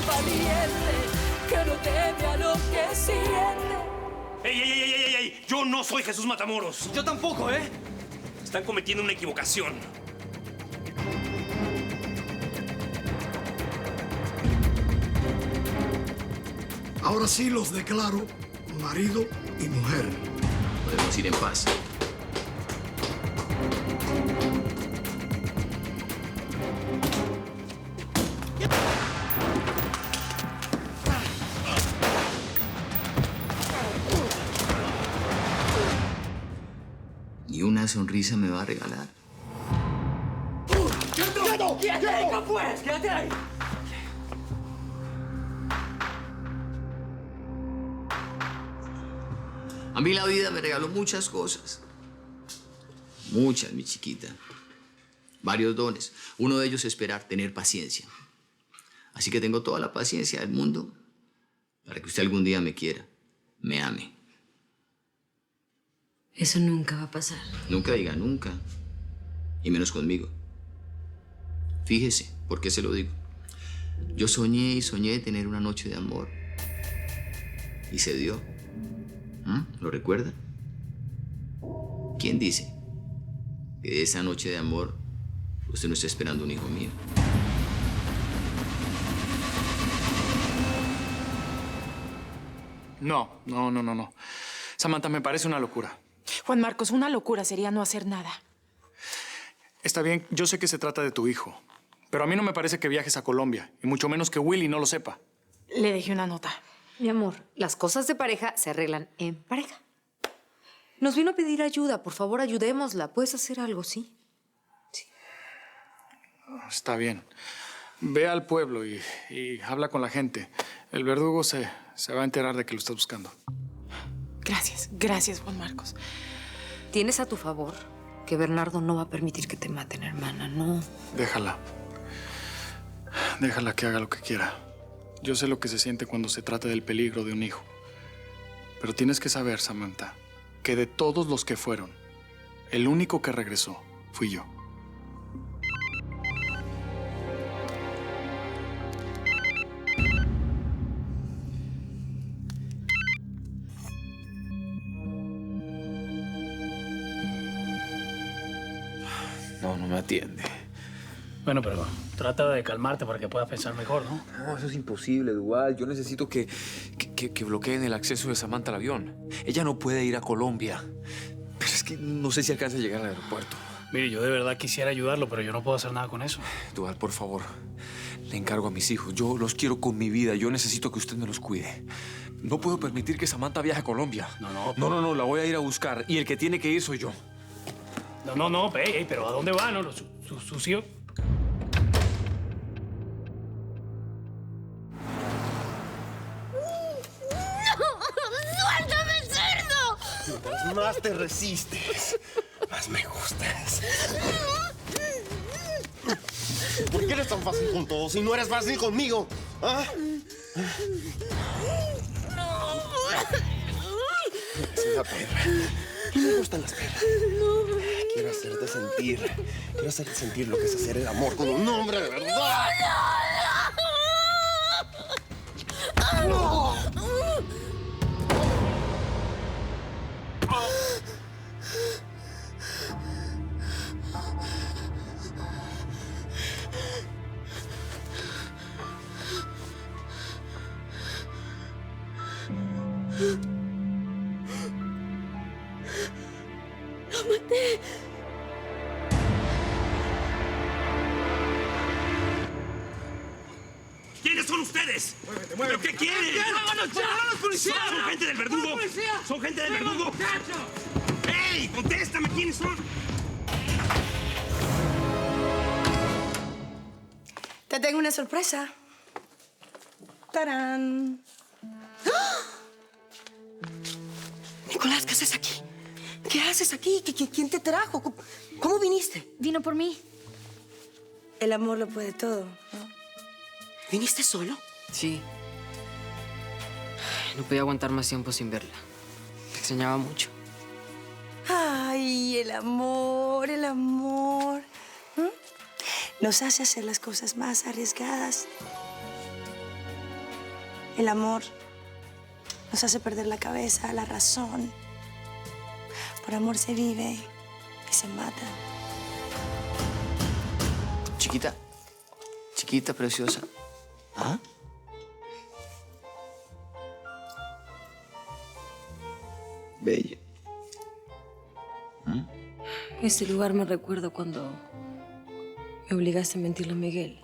valiente que no teme a lo que siente. ¡Ey, ey, ey, ey, ey! Yo no soy Jesús Matamoros. Yo tampoco, ¿eh? Están cometiendo una equivocación. Ahora sí los declaro marido y mujer. Podemos ir en paz. ¿Ni una sonrisa me va a regalar? ¡Quieto! ¡Quieto, pues! ¡Quédate ahí! A mí la vida me regaló muchas cosas. Muchas, mi chiquita. Varios dones. Uno de ellos es esperar, tener paciencia. Así que tengo toda la paciencia del mundo para que usted algún día me quiera, me ame. Eso nunca va a pasar. Nunca diga nunca. Y menos conmigo. Fíjese, ¿por qué se lo digo? Yo soñé y soñé tener una noche de amor. Y se dio. ¿Lo recuerda? ¿Quién dice que de esa noche de amor usted no está esperando un hijo mío? No. Samantha, me parece una locura. Juan Marcos, una locura sería no hacer nada. Está bien, yo sé que se trata de tu hijo, pero a mí no me parece que viajes a Colombia, y mucho menos que Willy no lo sepa. Le dejé una nota. Mi amor, las cosas de pareja se arreglan en pareja. Nos vino a pedir ayuda. Por favor, ayudémosla. ¿Puedes hacer algo, sí? Está bien. Ve al pueblo y habla con la gente. El verdugo se va a enterar de que lo estás buscando. Gracias, Juan Marcos. Tienes a tu favor que Bernardo no va a permitir que te maten, hermana, no. Déjala. Déjala que haga lo que quiera. Yo sé lo que se siente cuando se trata del peligro de un hijo. Pero tienes que saber, Samantha, que de todos los que fueron, el único que regresó fui yo. No me atiende. Bueno, pero trata de calmarte para que puedas pensar mejor, ¿no? No, eso es imposible, Duval. Yo necesito que bloqueen el acceso de Samantha al avión. Ella no puede ir a Colombia. Pero es que no sé si alcanza a llegar al aeropuerto. Mire, yo de verdad quisiera ayudarlo, pero yo no puedo hacer nada con eso. Duval, por favor, le encargo a mis hijos. Yo los quiero con mi vida. Yo necesito que usted me los cuide. No puedo permitir que Samantha viaje a Colombia. No, la voy a ir a buscar. Y el que tiene que ir soy yo. No, pero ¿a dónde va? ¿No? ¿Sus hijos? ¡Suéltame, cerdo! Mientras más te resistes, más me gustas. ¿Por qué eres tan fácil con todos si no eres fácil conmigo? ¿Ah? Es una perra. Me gustan las perras. Quiero hacerte sentir lo que es hacer el amor con un hombre de verdad. ¡No! ¡Lo maté! ¿Quiénes son ustedes? ¿Pero qué quieren? ¡Vámonos ya! ¡Vámonos, policía! ¿Son gente del verdugo? ¿Son gente del verdugo? ¡Ey! ¡Contéstame! ¿Quiénes son? Te tengo una sorpresa. ¡Tarán! ¡Ah! Nicolás, ¿qué haces aquí? ¿Qué haces aquí? ¿Quién te trajo? ¿Cómo viniste? Vino por mí. El amor lo puede todo, ¿no? ¿Viniste solo? Sí. No podía aguantar más tiempo sin verla. Te extrañaba mucho. Ay, el amor, el amor. Nos hace hacer las cosas más arriesgadas. El amor nos hace perder la cabeza, la razón. Por amor se vive y se mata. Chiquita, chiquita, preciosa. ¿Ah? Bella. Este lugar me recuerda cuando me obligaste a mentirle a Miguel.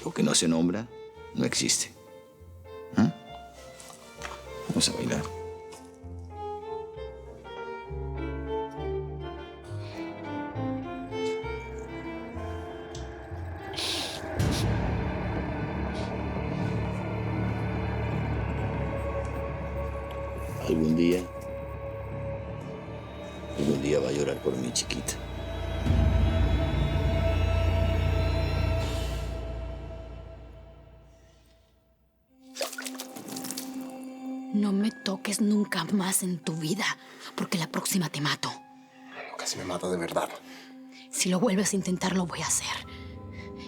Lo que no se nombra, no existe. ¿Ah? Vamos a bailar. Algún día va a llorar por mi chiquita. No me toques nunca más en tu vida, porque la próxima te mato. Casi me mata de verdad. Si lo vuelves a intentar, lo voy a hacer.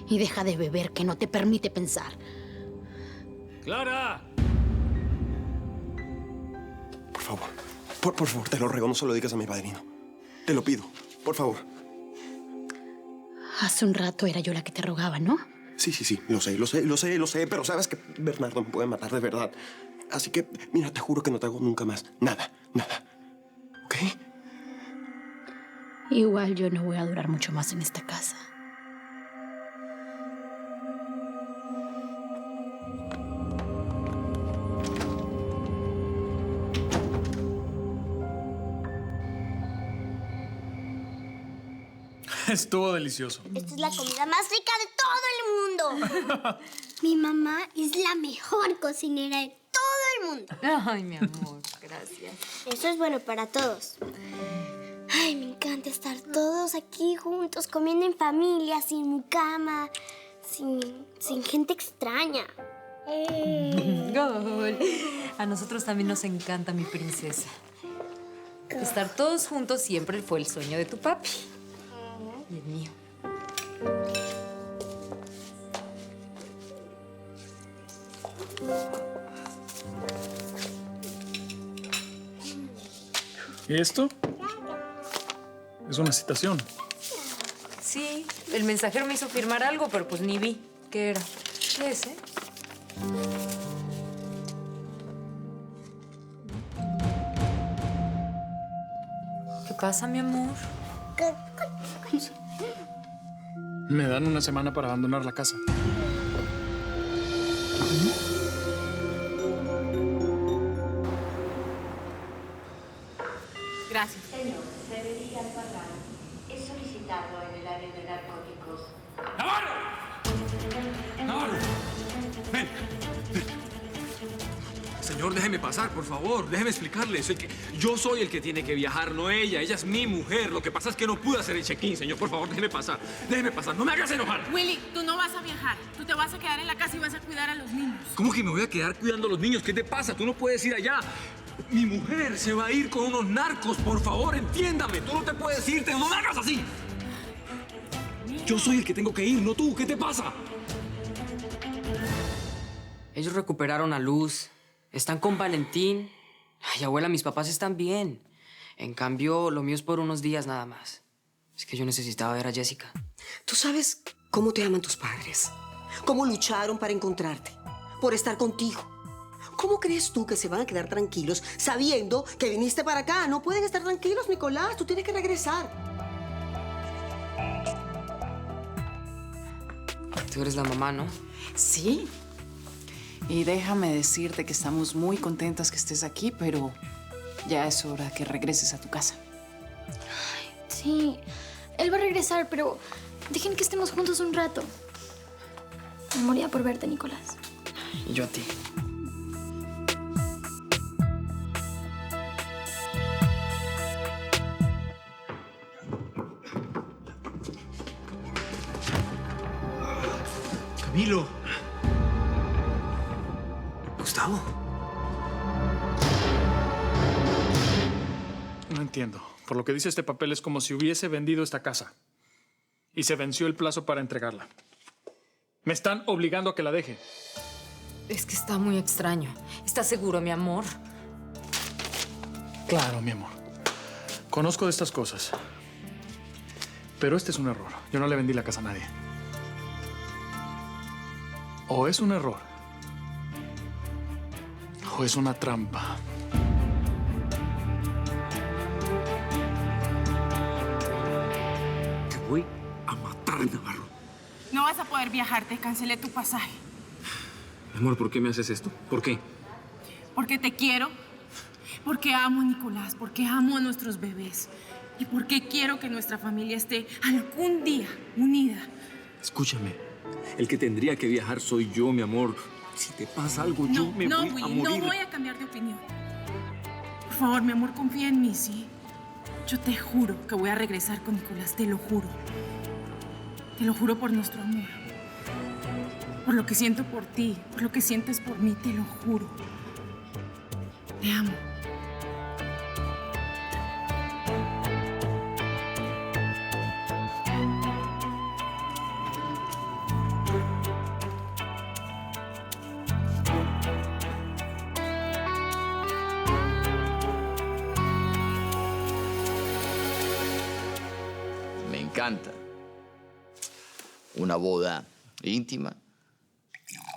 Y deja de beber, que no te permite pensar. ¡Clara! Por favor. Por favor, te lo ruego, no se lo digas a mi padrino. Te lo pido, por favor. Hace un rato era yo la que te rogaba, ¿no? Sí, lo sé, pero sabes que Bernardo me puede matar de verdad. Así que, mira, te juro que no te hago nunca más. Nada. ¿Ok? Igual yo no voy a durar mucho más en esta casa. Estuvo delicioso. Esta es la comida más rica de todo el mundo. Mi mamá es la mejor cocinera de todo el mundo. Ay, mi amor, gracias. Eso es bueno para todos. Ay, me encanta estar todos aquí juntos, comiendo en familia, sin mucama, sin gente extraña. Gol. A nosotros también nos encanta, mi princesa. Estar todos juntos siempre fue el sueño de tu papi. Y el mío. ¿Y esto? Es una citación. Sí, el mensajero me hizo firmar algo, pero pues ni vi. ¿Qué era? ¿Qué es, ¿Qué pasa, mi amor? Me dan una semana para abandonar la casa. Gracias. Señor, se debería pagar. Es solicitarlo en el área de narcóticos. ¡Navarro! ¡Ven! Señor, déjeme pasar, por favor. Déjeme explicarle. Yo soy el que tiene que viajar, no ella. Ella es mi mujer. Lo que pasa es que no pude hacer el check-in, señor. Por favor, déjeme pasar. Déjeme pasar. No me hagas enojar. Willy, tú no vas a viajar. Tú te vas a quedar en la casa y vas a cuidar a los niños. ¿Cómo que me voy a quedar cuidando a los niños? ¿Qué te pasa? Tú no puedes ir allá. Mi mujer se va a ir con unos narcos. Por favor, entiéndame. Tú no te puedes irte. No me hagas así. Yo soy el que tengo que ir, no tú. ¿Qué te pasa? Ellos recuperaron a Luz. Están con Valentín. Ay, abuela, mis papás están bien. En cambio, lo mío es por unos días nada más. Es que yo necesitaba ver a Jessica. Tú sabes cómo te aman tus padres. Cómo lucharon para encontrarte. Por estar contigo. ¿Cómo crees tú que se van a quedar tranquilos sabiendo que viniste para acá? No pueden estar tranquilos, Nicolás. Tú tienes que regresar. Tú eres la mamá, ¿no? Sí. Y déjame decirte que estamos muy contentas que estés aquí, pero ya es hora que regreses a tu casa. Sí, él va a regresar, pero dejen que estemos juntos un rato. Me moría por verte, Nicolás. Y yo a ti. Camilo. Gustavo. No entiendo. Por lo que dice este papel es como si hubiese vendido esta casa. Y se venció el plazo para entregarla. Me están obligando a que la deje. Es que está muy extraño. ¿Estás seguro, mi amor? Claro, mi amor. Conozco de estas cosas. Pero este es un error. Yo no le vendí la casa a nadie. O es un error, o es una trampa. Te voy a matar, Navarro. No vas a poder viajar, te cancelé tu pasaje. Mi amor, ¿por qué me haces esto? ¿Por qué? Porque te quiero, porque amo a Nicolás, porque amo a nuestros bebés y porque quiero que nuestra familia esté algún día unida. Escúchame. El que tendría que viajar soy yo, mi amor. Si te pasa algo, yo me voy a Willy, morir. no voy a cambiar de opinión. Por favor, mi amor, confía en mí, ¿sí? Yo te juro que voy a regresar con Nicolás, te lo juro. Te lo juro por nuestro amor. Por lo que siento por ti, por lo que sientes por mí, te lo juro. Te amo. Me encanta. Una boda íntima,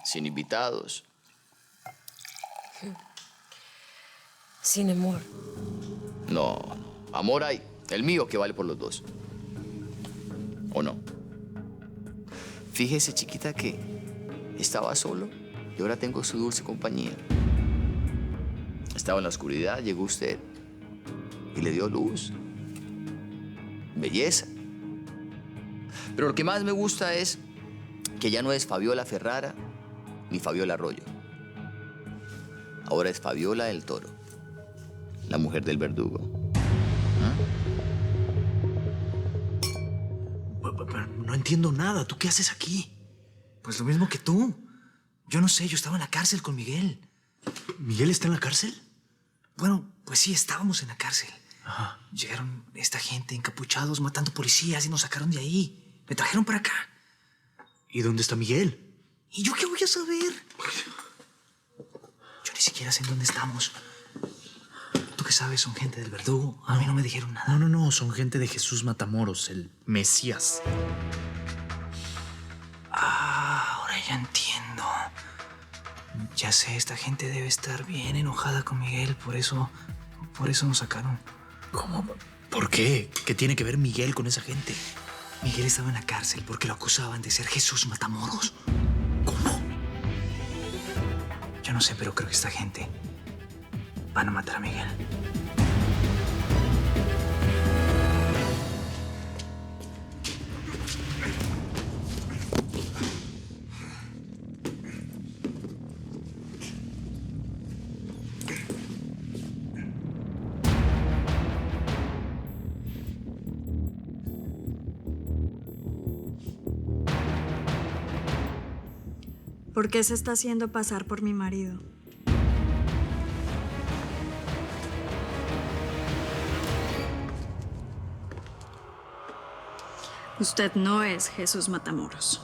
sin invitados. Sin amor. No, amor hay. El mío que vale por los dos. ¿O no? Fíjese, chiquita, que estaba solo y ahora tengo su dulce compañía. Estaba en la oscuridad, llegó usted y le dio luz. Belleza. Pero lo que más me gusta es que ya no es Fabiola Ferrara ni Fabiola Arroyo. Ahora es Fabiola del Toro, la mujer del verdugo. Pero no entiendo nada. ¿Tú qué haces aquí? Pues lo mismo que tú. Yo no sé, yo estaba en la cárcel con Miguel. ¿Miguel está en la cárcel? Bueno, pues sí, estábamos en la cárcel. Ajá. Llegaron esta gente encapuchados matando policías y nos sacaron de ahí. Me trajeron para acá. ¿Y dónde está Miguel? ¿Y yo qué voy a saber? Yo ni siquiera sé en dónde estamos. ¿Tú qué sabes? Son gente del verdugo. A mí no me dijeron nada. No, son gente de Jesús Matamoros, el Mesías. Ah, ahora ya entiendo. Ya sé, esta gente debe estar bien enojada con Miguel. Por eso nos sacaron. ¿Cómo? ¿Por qué? ¿Qué tiene que ver Miguel con esa gente? Miguel estaba en la cárcel porque lo acusaban de ser Jesús Matamoros. ¿Cómo? Yo no sé, pero creo que esta gente van a matar a Miguel. ¿Por qué se está haciendo pasar por mi marido? Usted no es Jesús Matamoros.